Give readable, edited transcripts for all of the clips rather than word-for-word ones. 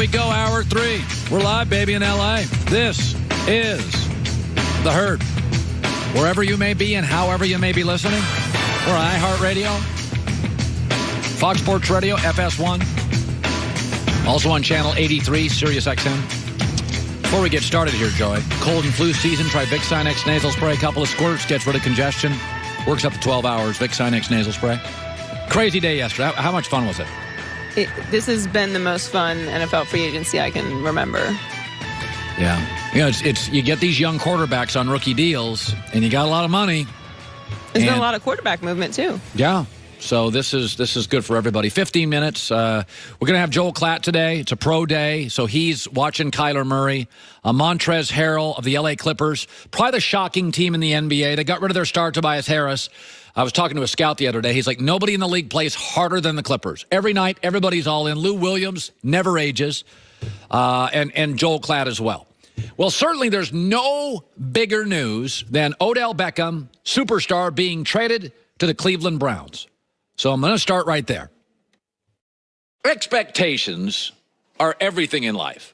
we go, hour 3. We're live, baby, in L.A. This is The Herd. Wherever you may be and however you may be listening, we're on iHeartRadio, Fox Sports Radio, FS1, also on Channel 83, Sirius XM. Before we get started here, Joey, cold and flu season, try Vicks Sinex nasal spray, a couple of squirts, gets rid of congestion, works up to 12 hours, Vicks Sinex nasal spray. Crazy day yesterday. How much fun was it? This has been the most fun NFL free agency I can remember. Yeah. You know, it's you get these young quarterbacks on rookie deals, and you got a lot of money. There's been a lot of quarterback movement, too. Yeah. So this is good for everybody. 15 minutes. We're going to have Joel Klatt today. It's a pro day, so he's watching Kyler Murray. Montrezl Harrell of the L.A. Clippers, probably the shocking team in the NBA. They got rid of their star, Tobias Harris. I was talking to a scout the other day. He's like, nobody in the league plays harder than the Clippers. Every night, everybody's all in. Lou Williams never ages, and Joel Klatt as well. Well, certainly there's no bigger news than Odell Beckham, superstar, being traded to the Cleveland Browns. So I'm going to start right there. Expectations are everything in life.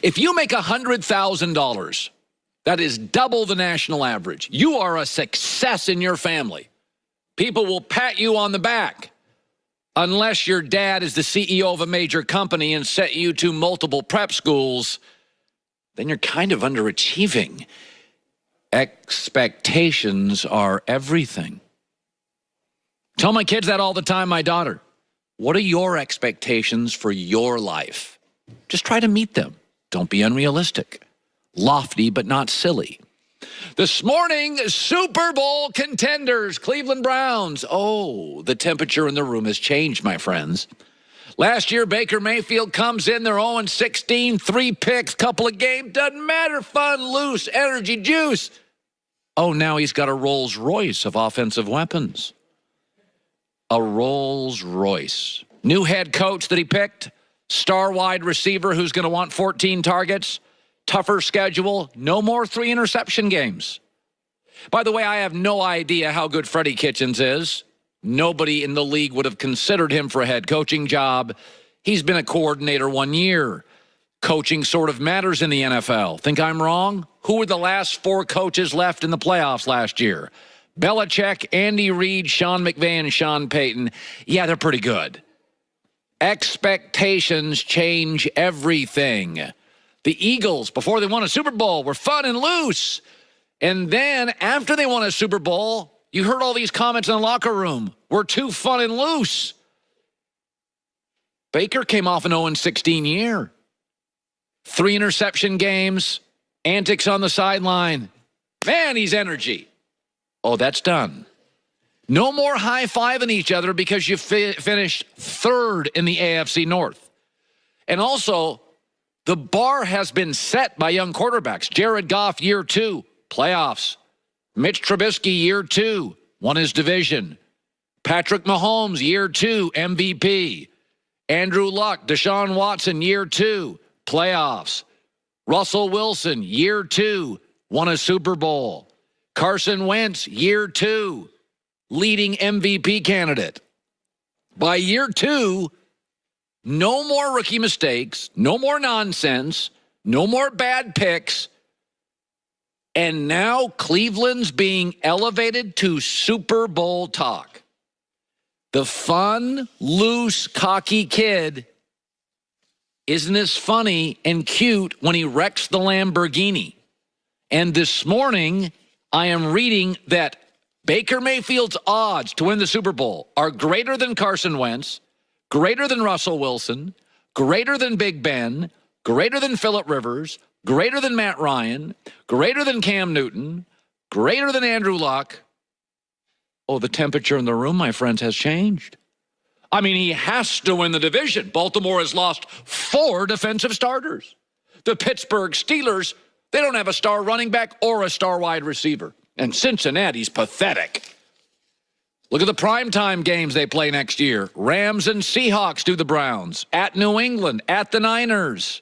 If you make $100,000, that is double the national average. You are a success in your family. People will pat you on the back. Unless your dad is the CEO of a major company and sent you to multiple prep schools, then you're kind of underachieving. Expectations are everything. Tell my kids that all the time, my daughter. What are your expectations for your life? Just try to meet them. Don't be unrealistic. Lofty, but not silly. This morning, Super Bowl contenders, Cleveland Browns. Oh, the temperature in the room has changed, my friends. Last year, Baker Mayfield comes in, they're 0-16, 3 picks, couple of games, doesn't matter, fun, loose, energy, juice. Oh, now he's got a Rolls Royce of offensive weapons. A Rolls Royce. New head coach that he picked, star wide receiver who's going to want 14 targets. Tougher schedule, no more 3 interception games. By the way, I have no idea how good Freddie Kitchens is. Nobody in the league would have considered him for a head coaching job. He's been a coordinator 1 year. Coaching sort of matters in the NFL. Think I'm wrong? Who were the last 4 coaches left in the playoffs last year? Belichick, Andy Reid, Sean McVay, and Sean Payton. Yeah, they're pretty good. Expectations change everything. The Eagles, before they won a Super Bowl, were fun and loose. And then after they won a Super Bowl, you heard all these comments in the locker room. We're too fun and loose. Baker came off an 0-16 year. 3 interception games, antics on the sideline. Man, he's energy. Oh, that's done. No more high-fiving each other because you finished 3rd in the AFC North. And also, the bar has been set by young quarterbacks. Jared Goff, year 2, playoffs. Mitch Trubisky, year 2, won his division. Patrick Mahomes, year 2, MVP. Andrew Luck, Deshaun Watson, year 2, playoffs. Russell Wilson, year 2, won a Super Bowl. Carson Wentz, year 2, leading MVP candidate. By year 2, no more rookie mistakes, no more nonsense, no more bad picks. And now Cleveland's being elevated to Super Bowl talk. The fun, loose, cocky kid isn't as funny and cute when he wrecks the Lamborghini. And this morning, I am reading that Baker Mayfield's odds to win the Super Bowl are greater than Carson Wentz, greater than Russell Wilson, greater than Big Ben, greater than Phillip Rivers, greater than Matt Ryan, greater than Cam Newton, greater than Andrew Luck. Oh, the temperature in the room, my friends, has changed. I mean, he has to win the division. Baltimore has lost 4 defensive starters. The Pittsburgh Steelers, they don't have a star running back or a star wide receiver. And Cincinnati's pathetic. Look at the primetime games they play next year. Rams and Seahawks do the Browns. At New England, at the Niners.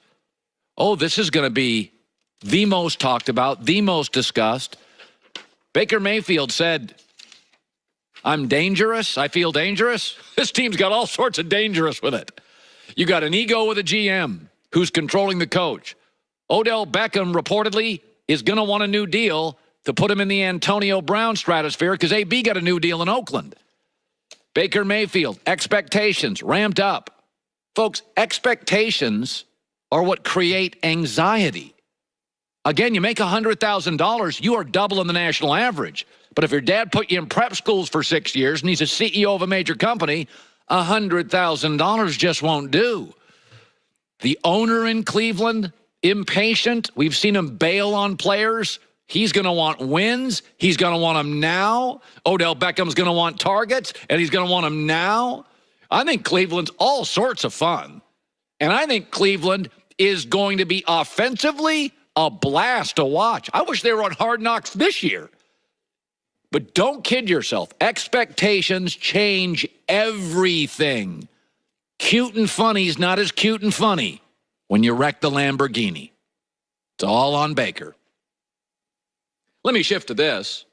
Oh, this is going to be the most talked about, the most discussed. Baker Mayfield said, I'm dangerous. I feel dangerous. This team's got all sorts of dangerous with it. You got an ego with a GM who's controlling the coach. Odell Beckham reportedly is going to want a new deal to put him in the Antonio Brown stratosphere because AB got a new deal in Oakland. Baker Mayfield, expectations ramped up. Folks, expectations are what create anxiety. Again, you make $100,000, you are doubling the national average. But if your dad put you in prep schools for 6 years and he's a CEO of a major company, $100,000 just won't do. The owner in Cleveland, impatient. We've seen him bail on players. He's going to want wins. He's going to want them now. Odell Beckham's going to want targets, and he's going to want them now. I think Cleveland's all sorts of fun. And I think Cleveland is going to be offensively a blast to watch. I wish they were on Hard Knocks this year. But don't kid yourself. Expectations change everything. Cute and funny is not as cute and funny when you wreck the Lamborghini. It's all on Baker. Let me shift to this.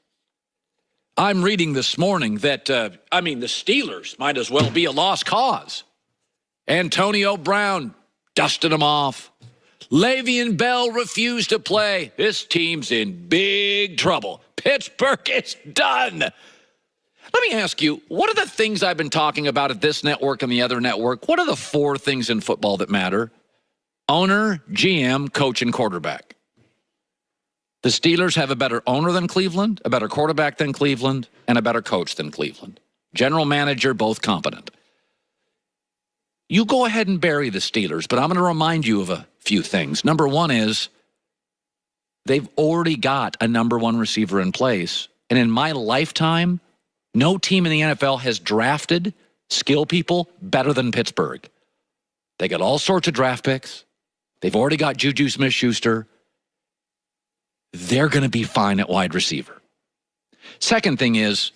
I'm reading this morning that, the Steelers might as well be a lost cause. Antonio Brown dusted them off. Le'Veon Bell refused to play. This team's in big trouble. Pittsburgh is done. Let me ask you, what are the things I've been talking about at this network and the other network? What are the 4 things in football that matter? Owner, GM, coach, and quarterback. The Steelers have a better owner than Cleveland, a better quarterback than Cleveland, and a better coach than Cleveland. General manager, both competent. You go ahead and bury the Steelers, but I'm going to remind you of a few things. Number one is they've already got a number 1 receiver in place. And in my lifetime, no team in the NFL has drafted skill people better than Pittsburgh. They got all sorts of draft picks. They've already got Juju Smith-Schuster. They're going to be fine at wide receiver. Second thing is,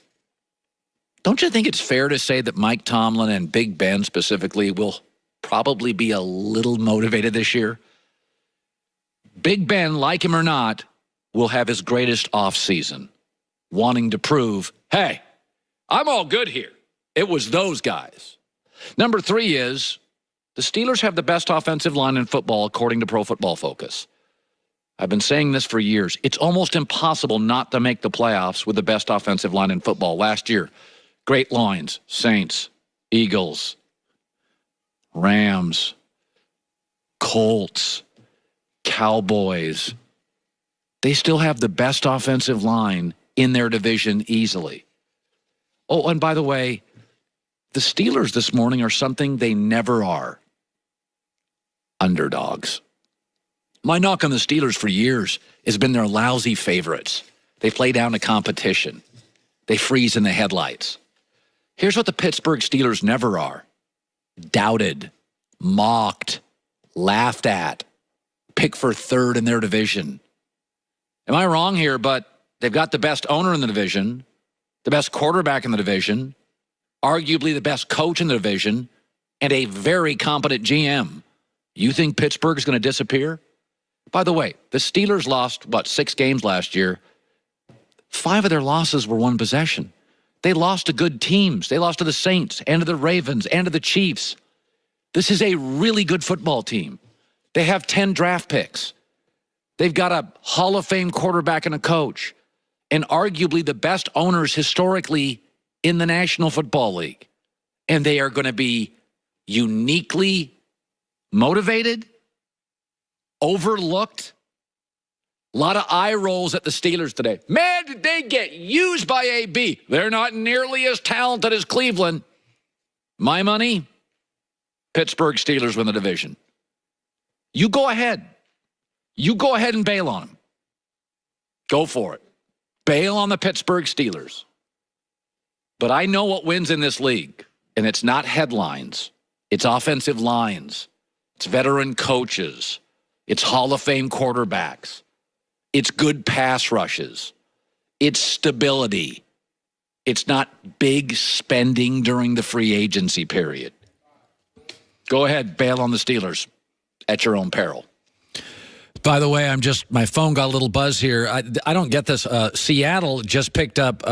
don't you think it's fair to say that Mike Tomlin and Big Ben specifically will probably be a little motivated this year? Big Ben, like him or not, will have his greatest offseason, wanting to prove, hey, I'm all good here. It was those guys. Number 3 is the Steelers have the best offensive line in football, according to Pro Football Focus. I've been saying this for years. It's almost impossible not to make the playoffs with the best offensive line in football. Last year, great lines, Saints, Eagles, Rams, Colts, Cowboys. They still have the best offensive line in their division easily. Oh, and by the way, the Steelers this morning are something they never are. Underdogs. My knock on the Steelers for years has been their lousy favorites. They play down to competition. They freeze in the headlights. Here's what the Pittsburgh Steelers never are. Doubted, mocked, laughed at, picked for 3rd in their division. Am I wrong here? But they've got the best owner in the division, the best quarterback in the division, arguably the best coach in the division, and a very competent GM. You think Pittsburgh's going to disappear? By the way, the Steelers lost, 6 games last year? 5 of their losses were 1 possession. They lost to good teams. They lost to the Saints and to the Ravens and to the Chiefs. This is a really good football team. They have 10 draft picks. They've got a Hall of Fame quarterback and a coach, and arguably the best owners historically in the National Football League. And they are going to be uniquely motivated, overlooked. A lot of eye rolls at the Steelers today. Man, did they get used by AB? They're not nearly as talented as Cleveland. My money, Pittsburgh Steelers win the division. You go ahead. You go ahead and bail on them. Go for it. Bail on the Pittsburgh Steelers. But I know what wins in this league, and it's not headlines. It's offensive lines. It's veteran coaches. It's Hall of Fame quarterbacks. It's good pass rushes. It's stability. It's not big spending during the free agency period. Go ahead, bail on the Steelers at your own peril. By the way, my phone got a little buzz here. I don't get this. Seattle just picked up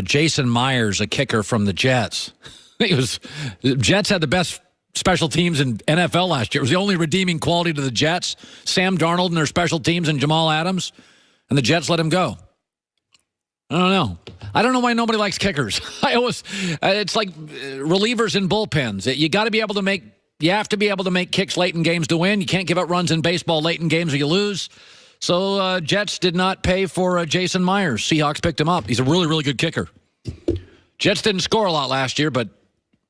Jason Myers, a kicker from the Jets. Jets had the best special teams in NFL last year. It was the only redeeming quality to the Jets. Sam Darnold and their special teams and Jamal Adams, and the Jets let him go. I don't know. I don't know why nobody likes kickers. It's like relievers in bullpens. You got to be able to make. You have to be able to make kicks late in games to win. You can't give up runs in baseball late in games or you lose. So Jets did not pay for Jason Myers. Seahawks picked him up. He's a really, really good kicker. Jets didn't score a lot last year, but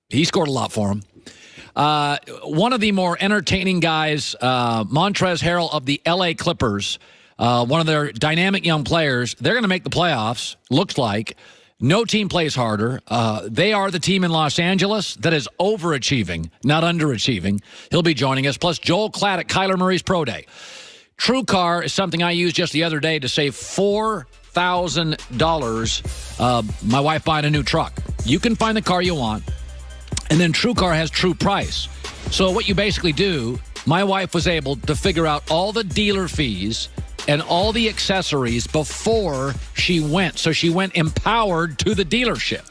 he scored a lot for him. One of the more entertaining guys, Montrezl Harrell of the L.A. Clippers, one of their dynamic young players. They're going to make the playoffs, looks like. No team plays harder. They are the team in Los Angeles that is overachieving, not underachieving. He'll be joining us. Plus, Joel Klatt at Kyler Murray's Pro Day. TrueCar is something I used just the other day to save $4,000. My wife buying a new truck. You can find the car you want, and then TrueCar has True Price. So what you basically do, my wife was able to figure out all the dealer fees and all the accessories before she went. So she went empowered to the dealership.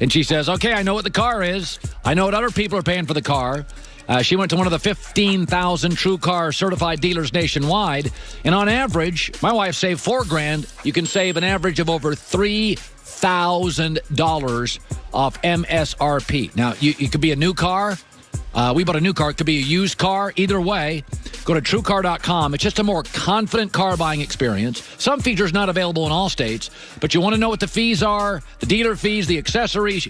And she says, okay, I know what the car is. I know what other people are paying for the car. She went to one of the 15,000 TrueCar certified dealers nationwide. And on average, my wife saved $4,000. You can save an average of over $3,000 off MSRP. Now, you could be a new car. We bought a new car. It could be a used car. Either way, go to TrueCar.com. It's just a more confident car buying experience. Some features not available in all states, but you want to know what the fees are, the dealer fees, the accessories.